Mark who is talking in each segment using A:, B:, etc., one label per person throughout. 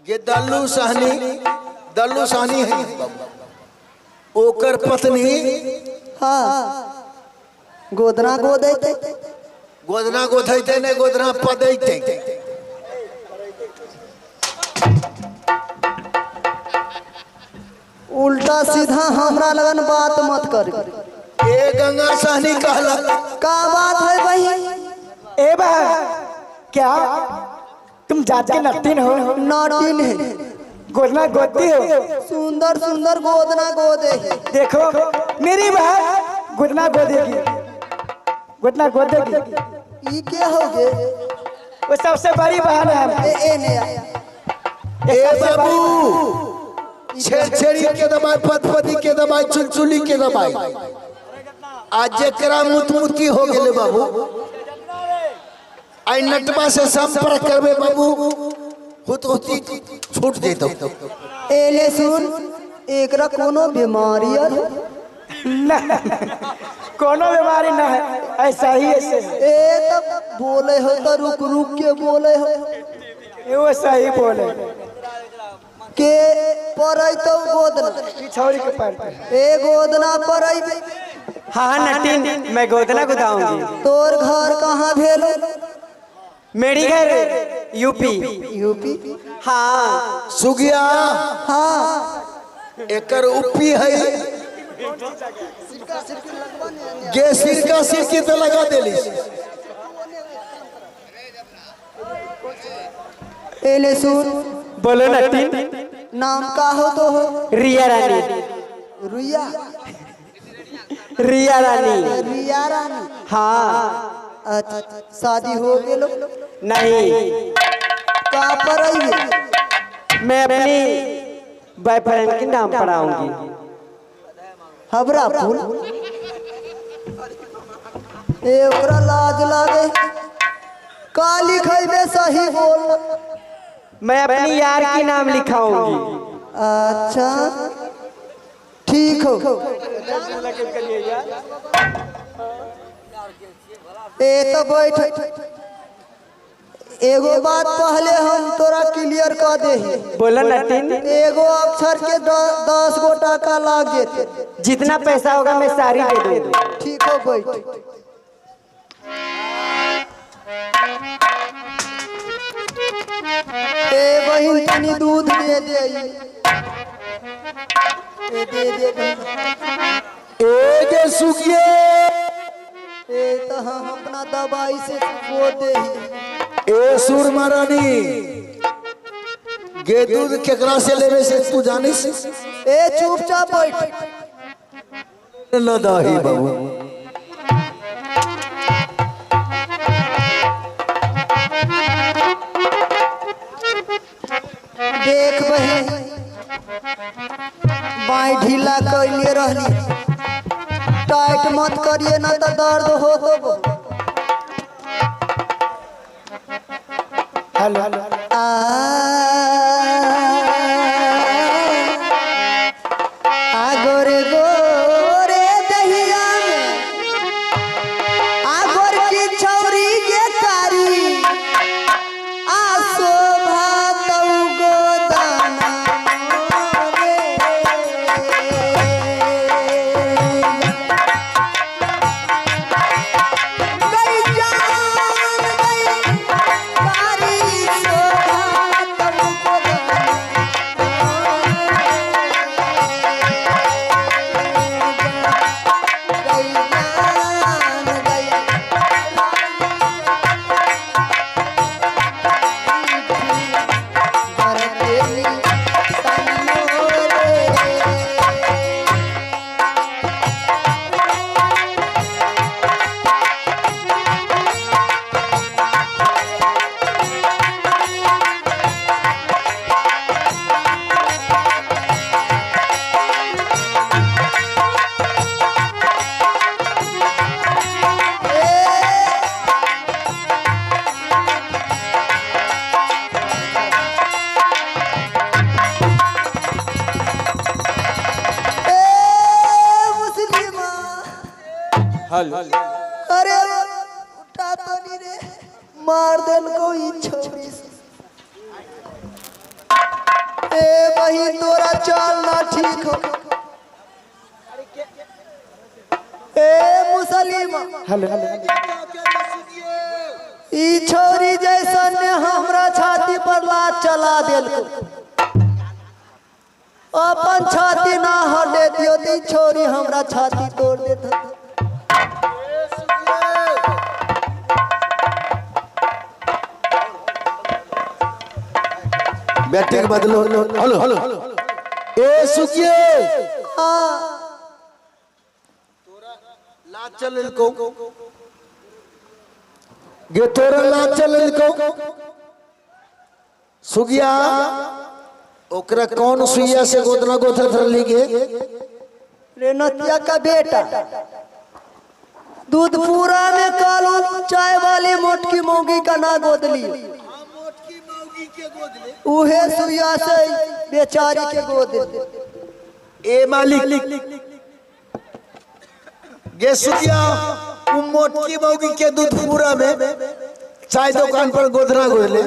A: ये दल्लू सहनी है ओकर पत्नी।
B: हाँ गोदना गोदैते
A: गोदना गोधैते ने गोदना पदैते।
B: उल्टा सीधा हमरा लगन बात मत कर।
A: ए गंगा सहनी कहला
B: का बात है भाई?
C: ए बा क्या तुम जात के नटीन हो?
B: नाटिन है।
C: गोदना गोदती हो?
B: सुंदर सुंदर गोदना गोदे है।
C: देखो मेरी बहन गोदना गोदेगी, गोदना गोदेगी।
B: ये क्या हो गए?
C: वो सबसे बड़ी बहन है।
A: ए बाबू छेड़ी के दबाई, पतपति के दबाई, चुलचुली के दबाई। आज जरा मुतमुती हो गए बाबू। आई नटवा से संपर्क करबे बाबू होती छूट जेतो।
B: एले सुन एकरा कोनो बीमारी है?
C: कोनो बीमारी ना है, ऐसा ही ऐसे
B: ए तब बोले हो तो रुक रुक के बोले हो।
C: वो सही बोले
B: के परै तो गोदना
C: छोरी के पैर पे।
B: ए गोदना परै।
C: हाँ नटीन मैं गोदना गुदाऊंगी।
B: तोर घर कहाँ भेलो?
C: मेरी घर यूपी।
B: यूपी?
C: हाँ
A: सुगिया।
B: हाँ
A: एकर उपी है गे सिरका सिरकी तो लगा देली।
B: एले सुन
C: बोलो नटीन।
B: नाम का हो तो हो?
C: रिया रानी।
B: रुइया?
C: रिया रानी।
B: रिया रानी?
C: हाँ।
B: अच्छा शादी हो गेलो?
C: नहीं।
B: का पढ़ाई?
C: मैं अपनी बॉयफ्रेंड के नाम पढ़ाऊंगी।
B: हबरा फूल ए ओकरा लाज लागे। का लिखेबे सही बोल।
C: मैं अपनी यार की नाम लिखाऊंगी।
B: अच्छा ठीक हो। ए तो बैठ। एगो बात पहले हम तोरा क्लियर कर दे।
C: बोला नटीन।
B: एगो अक्षर के 10 गो टाका लाग जेते।
C: जितना पैसा होगा मैं सारी दे दूंगी।
B: ठीक हो बैठ। ए बहिन तनी दूध दे दे। ए दे दे।
A: ए गे सुगिए।
B: ए तो हम अपना दवाई से वो दे।
A: ए सुरमा रानी गे दूध केकरा से लेवे से तू जानिस?
B: ए चुपचाप बैठ।
A: न दाही बाबू।
B: देख बहिन बाई ढीला कैले रहली। टाइट मत करिए ना तो दर्द हो तो।
C: हेलो
B: गोरे गोरे दहिया में आगोर की छौरी के कारी शोभा तऊ गोदाना गई जान गई कारी शोभा तऊ गोदाना।
A: हल
B: अरे उठा तो नहीं रे। मार देल को ई छोरी से। ए बहिन तोरा चाल ना ठीक हो। ए मुसलिमा
C: हेलो
B: ई छोरी जैसन ने हमरा छाती पर लात चला दिल। अपन छाती ना हटे दियो ती छोरी हमरा छाती तोड़ देत।
A: बैठे के बदलो हेलो हेलो ए सुखिए ला चल को गे तोरा ला चल को सुगिया ओकरा कौन सुइया से गोदना गोथर धरली गे
B: रे नतिया का बेटा दूध पूरा में कालो चाय वाली मोटकी मौगी का ना गोदली। उहे सुइया से बेचारी के गोद
A: ए मालिक गे सुगिया उ मोटकी मौगी के दूध पूरा में चाय दुकान पर गोदना गोदले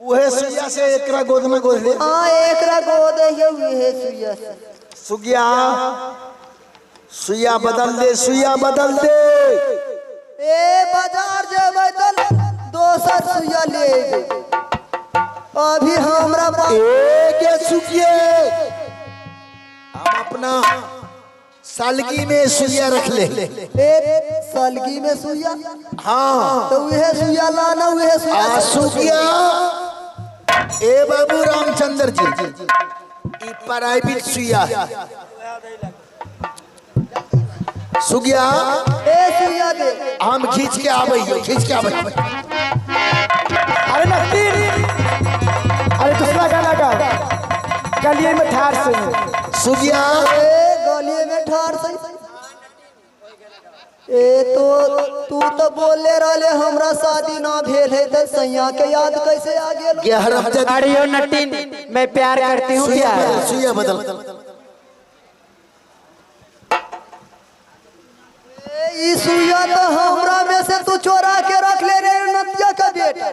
A: उहे सुइया से एकरा गोदना गोदले।
B: हां एकरा गोद है उहे सुइया से।
A: सुगिया सुइया बदल दे सुइया बदल दे।
B: ए बाजार जेबै त दोसर सुइया ले अइबे। अभी हमरा
A: ए के सुगिए हम अपना सालगी में सुइया रख ले।
B: ए सालगी में सुइया
A: हाँ
B: तो उहे सुइया लाना उहे सुइया
A: सुगिया। ए बाबू रामचंद्र जी ई प्राइवेट सुइया सुगिया
B: ए सुइया दे
A: हम खींच के आबै खींच के आबै।
C: अरे नत्ती अरे दूसरा गाना गा गलिए में ठार से
A: सुगिया
B: ए गलिए में ठार से। ए तो तू तो बोले रहले हमरा शादी ना भेल है त सैया के याद कैसे आ गेल।
A: ये हरमजादी
C: अरे यो नटीन मैं प्यार करती हूँ क्या
A: सुइया बदल
B: ई सुइया तो हमरा में से तू चोरा के रख ले रे नतिया का बेटा।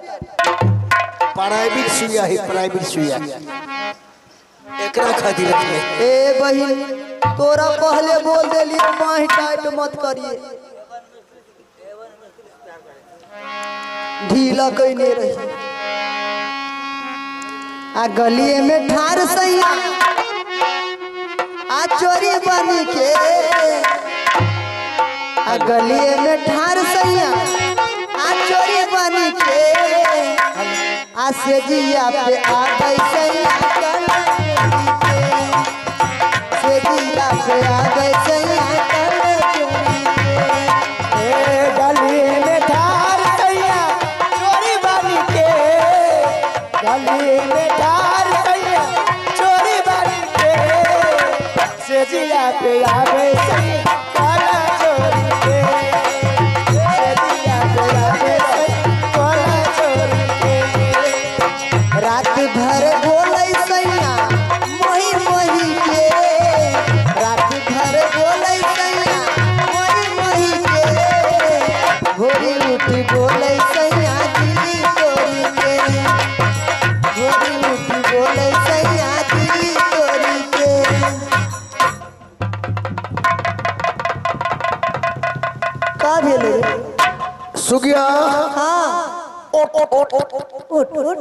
A: प्राइवेट सुइया है प्राइवेट सुइया एकरा खातिर रख ले।
B: ए बहिन तोरा पहले बोल देली माही टाइट मत करिए ढीला कइने रही। आ गलिए में ठार सैया आ चोरी बनी के आ गलिए में ठार सैया आ चोरी बनी के आ सेजिया पे आ गई सैया कला चोरी के। सेजिया पे आ गई सैया कला चोरी के।
C: ए गलिए में ठार सैया चोरी बानी के गलिए में ठार सैया चोरी बानी के सेजिया पे आ गए सैया काला चोरी के सेजिया पे आ गए सैया काला चोरी के।
B: रात भर बोलै सैया मोही मोही के। रात भर बोलै सैया मोही मोही के। भोरी उठ बोलै सैया दिल्ली तोरी के। भोरी उठ बोलै सैया दिल्ली तोरी के। का भेलै
A: सुगिया
B: हाँ
A: ओट ओट ओट ओट
B: उठ उठ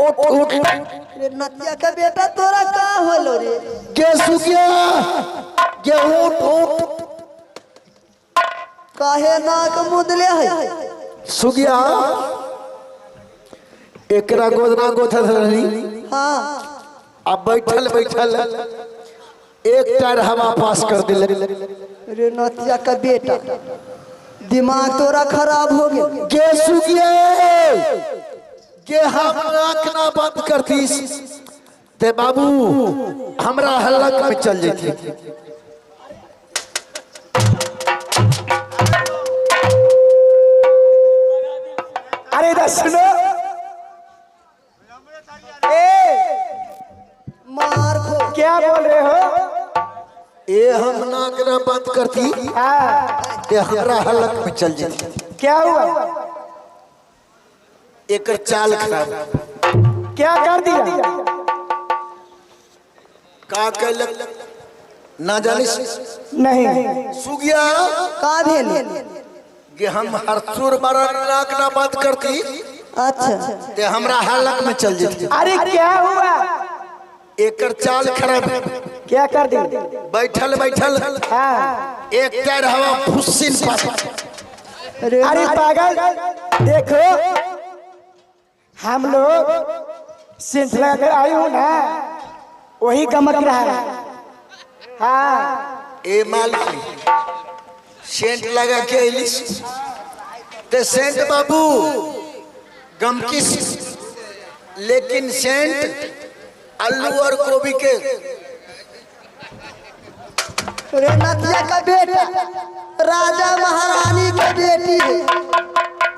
A: ओट ओट
B: रे नतिया का बेटा तोरा का होलो रे।
A: के सुगिया के ओट ओट
B: काहे नाक मुदले है।
A: सुगिया एकरा गोदना गोथर रही
B: हाँ
A: अब बैठल बैठल एक टायर हवा पास कर दिले।
B: रे नतिया का बेटा दिमाग तोरा खराब हो गया।
A: के सुगिए के हम आँख ना बंद करती ते बाबू हमरा हल्लक में चल जाती।
C: अरे इधर सुनो ए
B: मार खो
C: क्या बोल रहे हो
A: ए हम नाक ना बंद करती
C: हाँ
A: ते हमरा हल्लक में चल जाती।
C: क्या हुआ
A: एकर चाल खराब
C: क्या कर दिया
A: का कैलक ना जानिस
C: नहीं
A: सुगिया
B: का भेल?
A: कि हम हरसुर मारा नाक ना बात करती
B: अच्छा
A: ते हमरा हालत में चल जेती।
C: अरे क्या हुआ?
A: एकर चाल खराब
C: क्या कर दी?
A: बैठल बैठल
C: हाँ
A: एक टायर हवा फुसिन पास।
C: अरे पागल, देखो हम लोग सेंट लगा कर आई हूँ ना, वही गमक रहा है। हाँ
A: ए मालकी सेंट लगा के अलिस ते सेंट बाबू गमकिस, लेकिन सेंट आलू और गोभी के।
B: रे नतिया का बेटा राजा महारानी के बेटी है,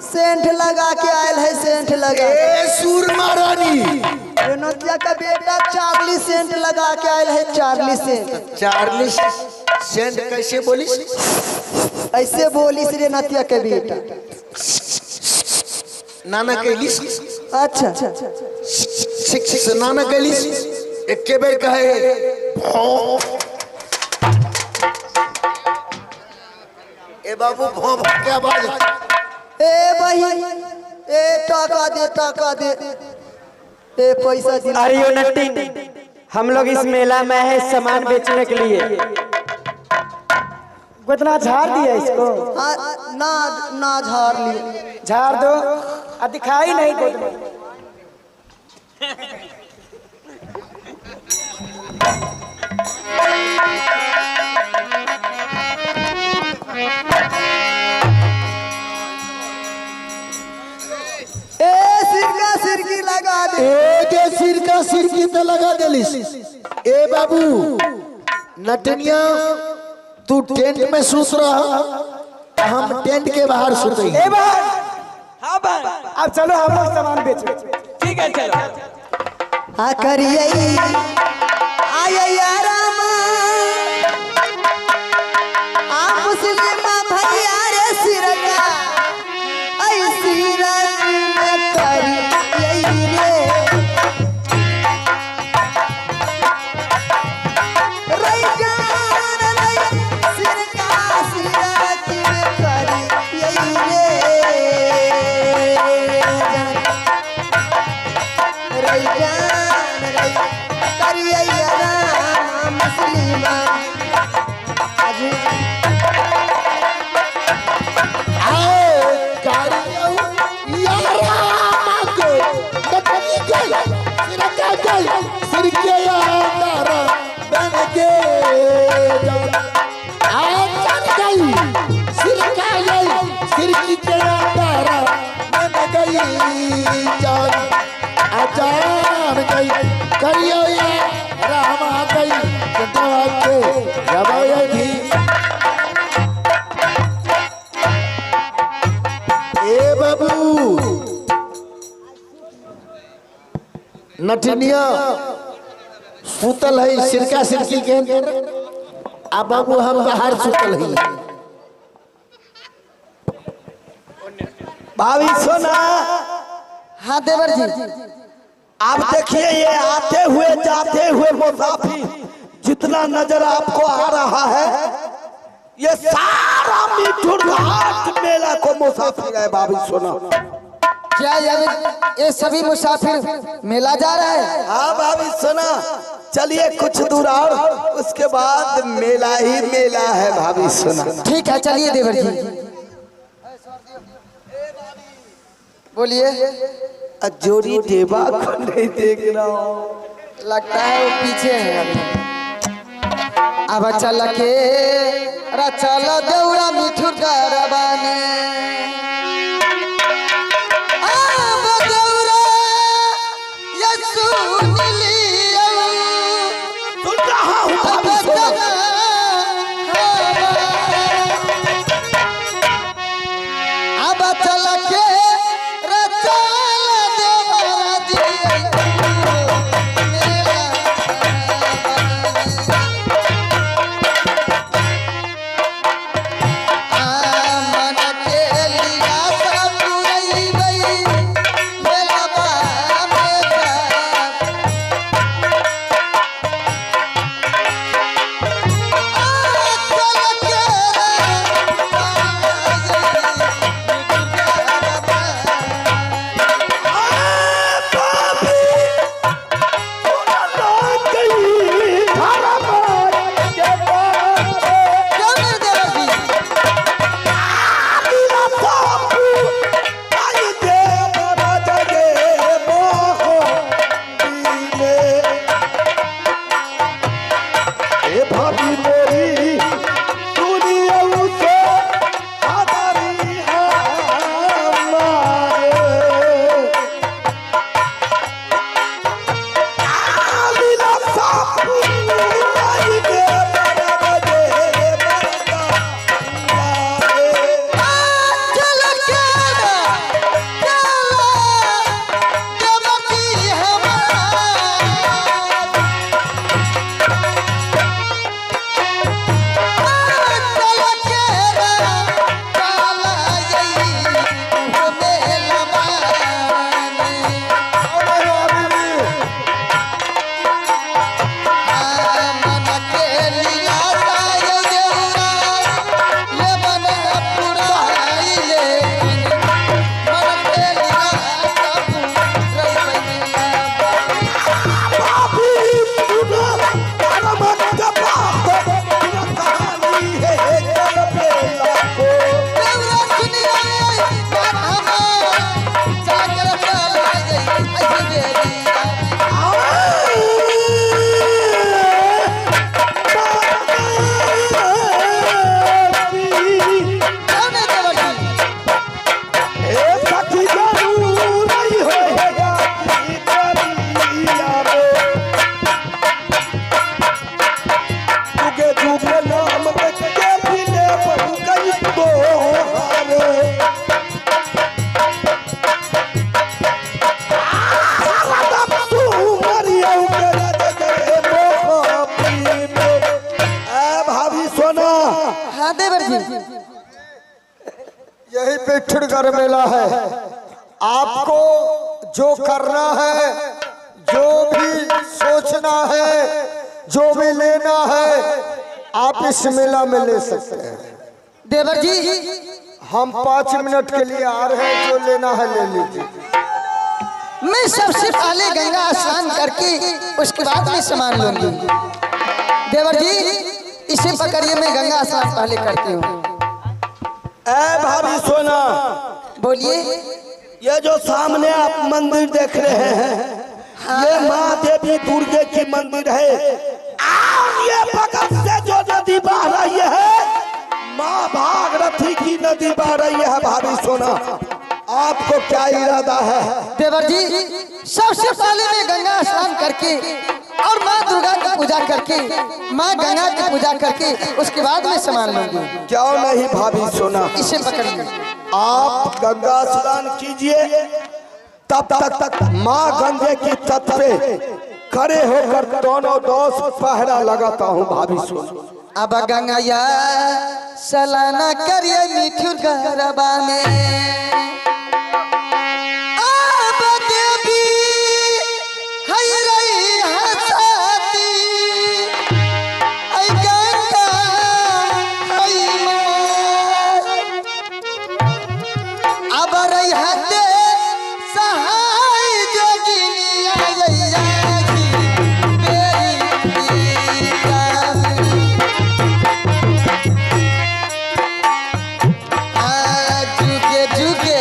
B: सेंट लगा के आयल है, सेंट लगा।
A: ए सूर महारानी
B: रे नतिया का बेटा चार्ली सेंट लगा के आयल है, चार्ली सेंट।
A: चार्ली सेंट कैसे बोलिस?
B: ऐसे बोली रे नतिया के बेटा।
A: नाना कैलिस
B: अच्छा
A: सिक्स नाना कैलिस एक के बेर कहे भौं। ए बाबू भौं के आवाज।
B: ए बहिन ए टाका दे ए पैसा दे।
D: अरे यो नट्टी, हम लोग इस मेला में है सामान बेचने के लिए।
C: कितना झाड़ दिया इसको?
B: ना झाड़ ली,
C: झाड़ दो, अब दिखाई नहीं गोद में।
B: सिरकी लगा दे।
A: ए सिरकी तो लगा देलिस। ए बाबू नटनिया तू टेंट में सूत रहा, हम टेंट के बाहर सूते हैं।
C: ए बार हाँ बार, अब चलो हम लोग सामान बेचो।
D: ठीक है चलो।
B: हाँ करिए आया राम आप मुस्लिम भैया रे सिरका ऐसी रंग में करिए रे रई जान रई सिरका सिरक में करिए रे रई जान रई करिए राम मुस्लिम
A: नटनिया सुतल है सिरका सिरकी के अंदर, आ बाबू हम बाहर सुतल है।
E: भाभी सोना,
B: हाँ देवर जी
E: आप देखिए ये आते हुए जाते हुए मुसाफिर जितना नजर आपको आ रहा है, ये सारा मिठुर घाट मेला को मुसाफिर है। भाभी सोना,
B: क्या ये सभी मुसाफिर मेला जा रहा है?
E: हाँ भाभी सोना, चलिए कुछ दूर और उसके बाद मेला ही मेला है। भाभी सोना
B: ठीक है चलिए देवर जी बोलिए।
E: जोड़ी देवा को नहीं देख रहा हूँ,
B: लगता है वो पीछे है अभी। अब चल के चल दौड़ा मिठुर गरबाने अब दौड़ा यसु नीलिया
E: सुन रहा हूँ भाभी सोना।
B: अब चल के
E: लाई के बरग दे बरगा
B: चल के
A: यही पे ठुड़गर मेला है। आपको जो करना है, जो भी सोचना है, जो भी लेना है, आप इस मेला में ले सकते हैं।
B: देवर जी
A: हम 5 मिनट के लिए आ रहे हैं, जो लेना है ले लीजिए।
B: मैं सबसे पहले गंगा स्नान करके उसके बाद में सामान लूंगी। देवर जी इसे पकड़िए, मैं गंगा स्नान पहले करती हूँ।
E: ए भाभी सोना,
B: बोलिए।
E: ये जो सामने आप मंदिर देख रहे हैं, ये माँ देवी दुर्गे की मंदिर है। और ये बगल से जो नदी बह रही है, माँ भागीरथी की नदी बह रही है। भाभी सोना, आपको क्या इरादा है?
B: देवर जी सबसे पहले मैं गंगा स्नान करके और माँ दुर्गा की पूजा करके, माँ गंगा की पूजा करके उसके बाद में सामान लूंगी।
E: क्यों नहीं भाभी सोना,
B: इसे पकड़िए।
E: आप गंगा स्नान कीजिए, तब तक माँ गंगे की तट पे खड़े होकर दोनों दोस्त पहरा लगाता हूँ। भाभी सोना,
B: अब गंगा सलाना करिए मिठुर गरबा में। जुगे जुगे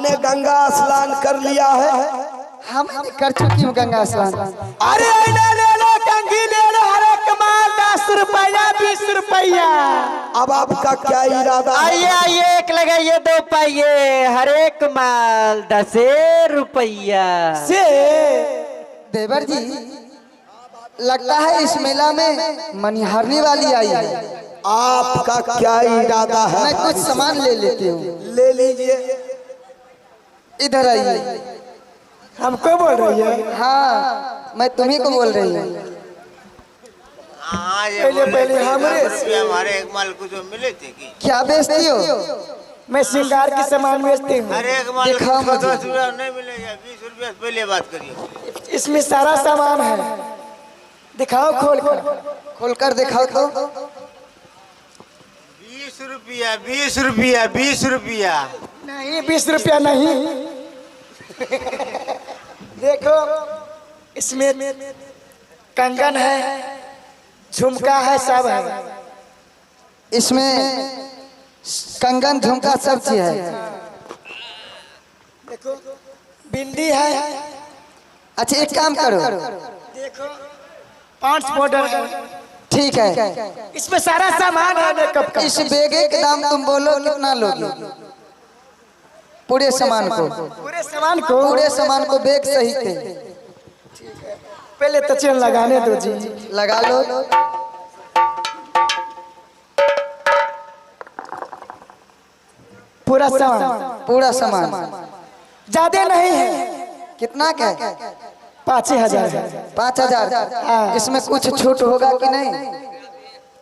E: आपने गंगा स्नान कर लिया है?
B: हम कर चुकी हूँ गंगा स्नान।
C: अरे आईना ले लो, कंघी ले लो, हरे कमाल 10 रुपया 20 रुपया।
E: अब आपका क्या इरादा है?
D: आइए आइए, एक लगाइए 2 पाइए, हर एक माल 10 रुपया
C: से
B: देवर जी, लगता है इस मेला में मनिहारने वाली आई है।
E: आपका क्या इरादा है?
B: मैं कुछ सामान ले लेती हूँ।
E: ले लीजिए।
B: इधर आइए।
C: हमको बोल रही है?
B: हाँ, मैं तुम्ही को बोल रही हूँ।
C: पहले हमरे
F: हमारे एक माल कुछ मिले थे कि
B: क्या बेचती हो?
C: मैं श्रृंगार की सामान बेचती हूँ।
F: हर एक माल
B: दिखाओ मुझे।
F: 10 रुपया नहीं मिलेगा, 20 रुपया से पहले बात करिए।
C: इसमें सारा सामान है, दिखाओ खोल कर।
B: खोलकर दिखाओ तो।
F: 20 रुपया 20 रुपया 20 रुपया।
C: नहीं 20 रुपया नहीं। देखो इसमें कंगन है, झुमका है, सब है।
B: इसमें कंगन झुमका सब चीज है।
C: देखो बिंदी है।
B: अच्छा एक काम करो,
C: देखो 5 पाउडर है।
B: ठीक है,
C: इसमें सारा सामान है मेकअप का।
B: इस बेगे के दाम तुम बोलो कितना लोगे? पूरे सामान को,
C: पूरे सामान को,
B: पूरे सामान को बेग सही थे
C: पहले तो चेन लगाने दो जी।
B: लगा लो।
C: पूरा सामान,
B: पूरा सामान
C: ज्यादा नहीं है।
B: कितना का?
C: 5000 है।
B: 5000। इसमें कुछ छूट होगा कि नहीं?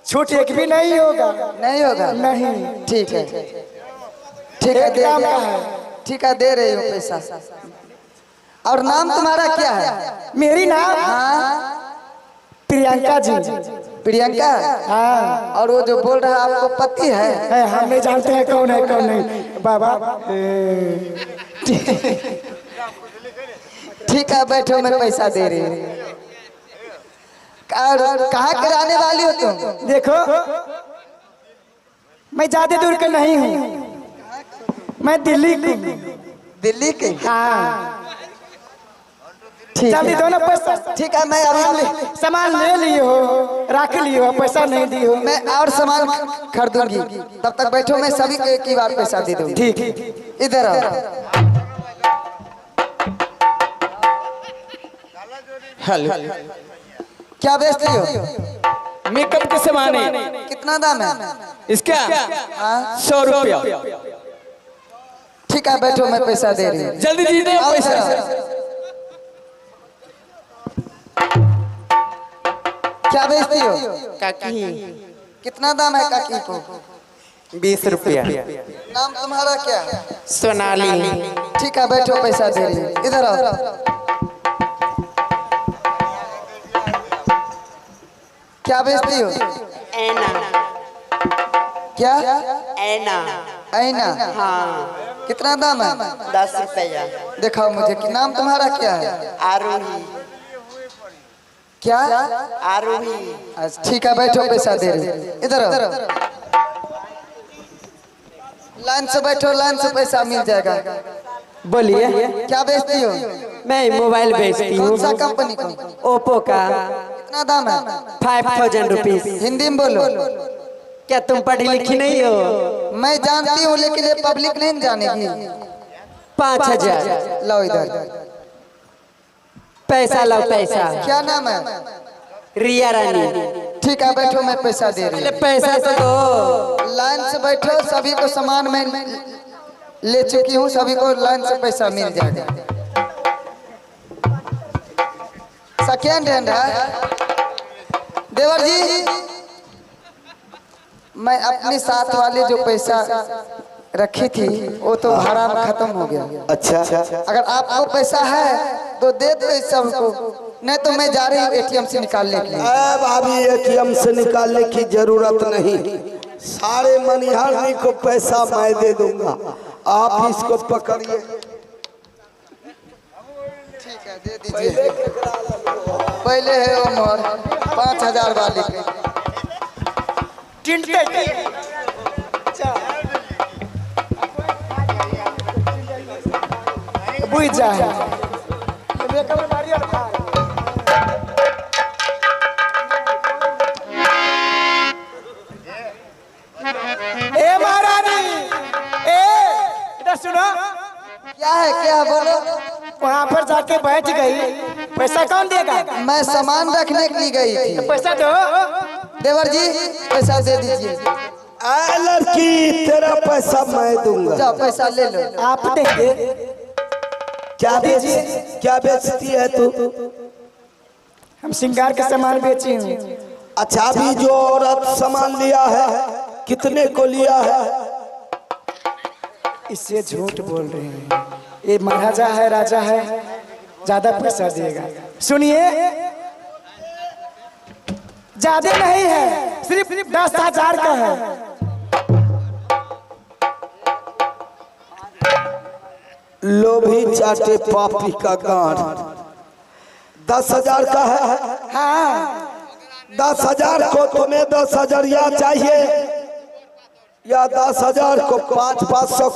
C: छूट एक भी नहीं होगा।
B: नहीं होगा?
C: नहीं।
B: ठीक है, ठीक है,
C: एक
B: दे
C: दाम का है।
B: ठीक है, दे रही हूँ पैसा। और नाम तुम्हारा क्या है?
C: मेरी नाम
B: हाँ,
C: प्रियंका जी।
B: प्रियंका।
C: हाँ
B: और वो जो बोल रहा है आपको पति है?
C: हम नहीं जानते हैं कौन है कौन नहीं बाबा।
B: ठीक है, बैठो, मैं पैसा दे रही हूँ। और कहाँ कराने वाली हो तुम?
C: देखो मैं ज्यादा दूर का नहीं हूँ, मैं दिल्ली की हूँ।
B: दिल्ली के?
C: हाँ
B: ठीक
C: जल्दी
B: है,
C: दो ना पैसा।
B: ठीक है, मैं अभी
C: सामान ले लिए हो, रख लिए हो, पैसा नहीं दी हो।
B: मैं और सामान खरीदूंगी, तब तक बैठो, मैं सभी को एक ही बार पैसा दे दूंगी।
C: ठीक।
B: इधर आओ।
E: हेलो,
B: क्या बेचती हो?
D: मेकअप के सामान है।
B: कितना दाम है
D: इसका?
B: हाँ?
D: 100 रुपया।
B: ठीक है, बैठो, मैं पैसा दे रही हूँ।
D: जल्दी दीजिए
B: आओ
D: पैसा।
B: इधर। क्या बेचती हो?
D: काकी
B: कितना दाम है काकी को?
D: 20 रुपया।
B: नाम तुम्हारा क्या है?
D: सोनाली।
B: ठीक है, बैठो, पैसा दे रही हूँ। इधर आओ। क्या बेचती हो?
G: ऐना।
B: क्या?
G: ऐना।
B: ऐना?
G: हाँ।
B: कितना दाम है?
G: 10 रुपया।
B: दिखाओ मुझे कि नाम तुम्हारा क्या है?
G: आरोही।
B: क्या?
G: आरोही।
B: अच्छा, ठीक है, बैठो, पैसा दे रही हूँ। इधर आओ। लाइन से बैठो, लाइन से पैसा मिल जाएगा।
D: बोलिए।
B: क्या बेचती हो?
D: मैं मोबाइल बेचती
B: कौन
D: हूँ,
B: सा कंपनी को?
D: ओप्पो का।
B: कितना दाम है?
D: 5000 रुपीज।
B: हिंदी में बोलो।
D: क्या तुम पढ़ी लिखी नहीं हो?
B: मैं जानती हूँ, लेकिन ये पब्लिक नहीं जानेगी।
D: 5000।
B: लो इधर।
D: पैसा लो पैसा।
B: क्या नाम है?
D: रिया रानी।
B: ठीक है, बैठो, मैं पैसा दे रही
D: पहले
B: हूँ।
D: पैसा तो दो।
B: लाइन से बैठो, सभी को सामान मैं ले चुकी हूँ, सभी को लाइन से पैसा मिल जाएगा। सेकेंड हैंड है। देवर जी, मैं अपने साथ वाले जो पैसा रखी थी वो तो भाड़ा में खत्म हो गया।
E: अच्छा,
B: अगर आपको पैसा है तो दे दो इस सबको, नहीं तो मैं जा रही हूँ एटीएम से निकालने के लिए।
E: अब अभी एटीएम से निकालने की जरूरत नहीं, सारे मनिहारी को पैसा मैं दे दूंगा, आप इसको पकड़िए।
B: ठीक है, दे दीजिए। पहले है उमर 5000 वाली के।
C: पिज्जा है। ए महारानी, इधर सुनो।
B: क्या है बोलो।
C: वहाँ पर जाके बैठ गई, पैसा कौन देगा?
B: मैं सामान रखने के लिए गई थी।
C: पैसा दो।
B: देवर जी पैसा दे दीजिए।
E: ऐ लड़की, तेरा पैसा मैं दूंगा।
B: जाओ पैसा ले लो।
C: आप देंगे?
E: क्या बेचती है तू?
C: हम श्रृंगार का सामान बेची हूँ।
E: अच्छा, अभी जो औरत सामान लिया है कितने को लिया है?
C: इससे झूठ बोल रहे हैं। ये महाराजा है, राजा है, ज्यादा पैसा देगा। सुनिए, ज्यादा नहीं है, सिर्फ 10,000 का है।
E: लोभी चाटे पापी का गांड। 10,000 का है?
C: हाँ,
E: 10,000 को तुम्हें 10,000 चाहिए या 10,000 को 500